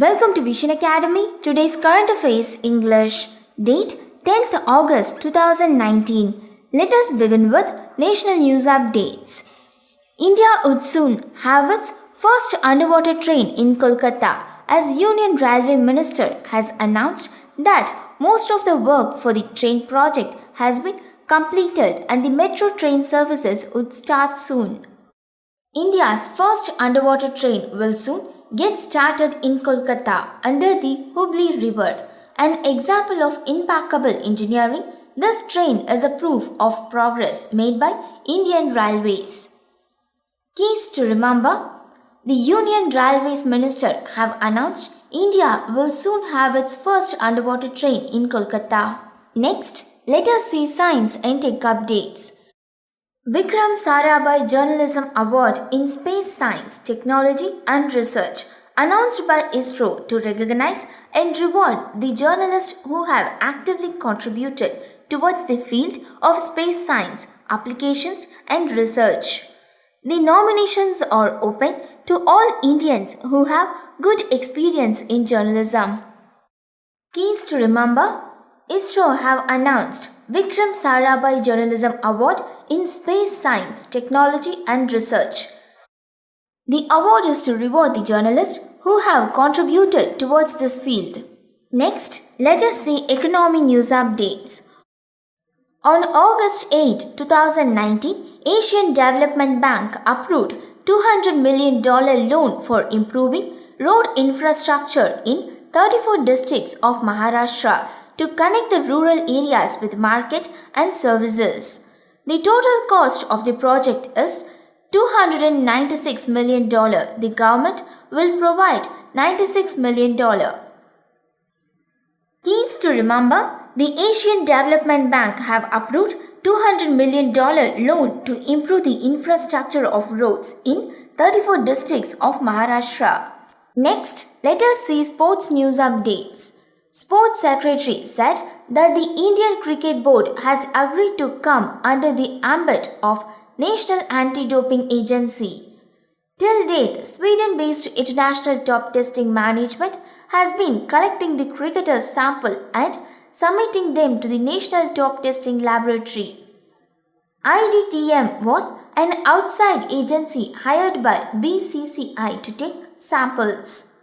Welcome to Vision Academy. Today's current affairs English. Date 10th August 2019. Let us begin with national news updates. India would soon have its first underwater train in Kolkata as Union Railway Minister has announced that most of the work for the train project has been completed and the metro train services would start soon. India's first underwater train will soon get started in Kolkata under the Hooghly River. An example of impeccable engineering, this train is a proof of progress made by Indian Railways. Keys to remember: the Union Railways Minister have announced India will soon have its first underwater train in Kolkata. Next, let us see science and tech updates. Vikram Sarabhai Journalism Award in Space Science, Technology and Research announced by ISRO to recognize and reward the journalists who have actively contributed towards the field of space science, applications and research. The nominations are open to all Indians who have good experience in journalism. Keys to remember: ISRO have announced Vikram Sarabhai Journalism Award in Space Science, Technology and Research. The award is to reward the journalists who have contributed towards this field. Next, let us see economy news updates. On August 8, 2019, Asian Development Bank approved $200 million loan for improving road infrastructure in 34 districts of Maharashtra to connect the rural areas with market and services. The total cost of the project is $296 million. The government will provide $96 million. Keys to remember: the Asian Development Bank have approved $200 million loan to improve the infrastructure of roads in 34 districts of Maharashtra. Next, let us see sports news updates. Sports Secretary said that the Indian Cricket Board has agreed to come under the ambit of National Anti-Doping Agency. Till date, Sweden-based International Top Testing Management has been collecting the cricketers' sample and submitting them to the National Top Testing Laboratory. IDTM was an outside agency hired by BCCI to take samples.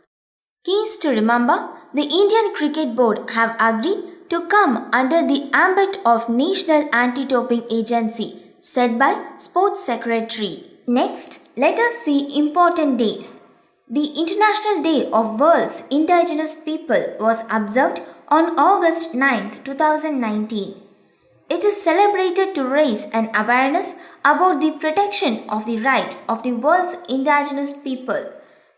Keys to remember: the Indian Cricket Board have agreed to come under the ambit of National Anti-Doping Agency, said by Sports Secretary. Next, let us see important days. The International Day of World's Indigenous People was observed on August 9, 2019. It is celebrated to raise an awareness about the protection of the right of the world's indigenous people.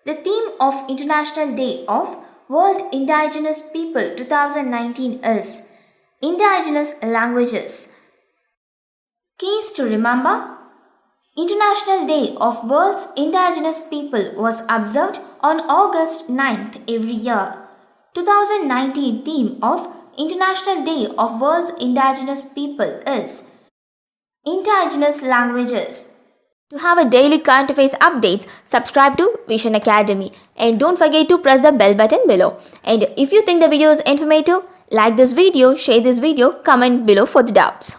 The theme of International Day of World Indigenous People 2019 is Indigenous Languages. Keys to remember: International Day of World's Indigenous People was observed on August 9th every year. 2019 theme of International Day of World's Indigenous People is Indigenous Languages. To have a daily current affairs updates, subscribe to Vision Academy and don't forget to press the bell button below. And if you think the video is informative, like this video, share this video, comment below for the doubts.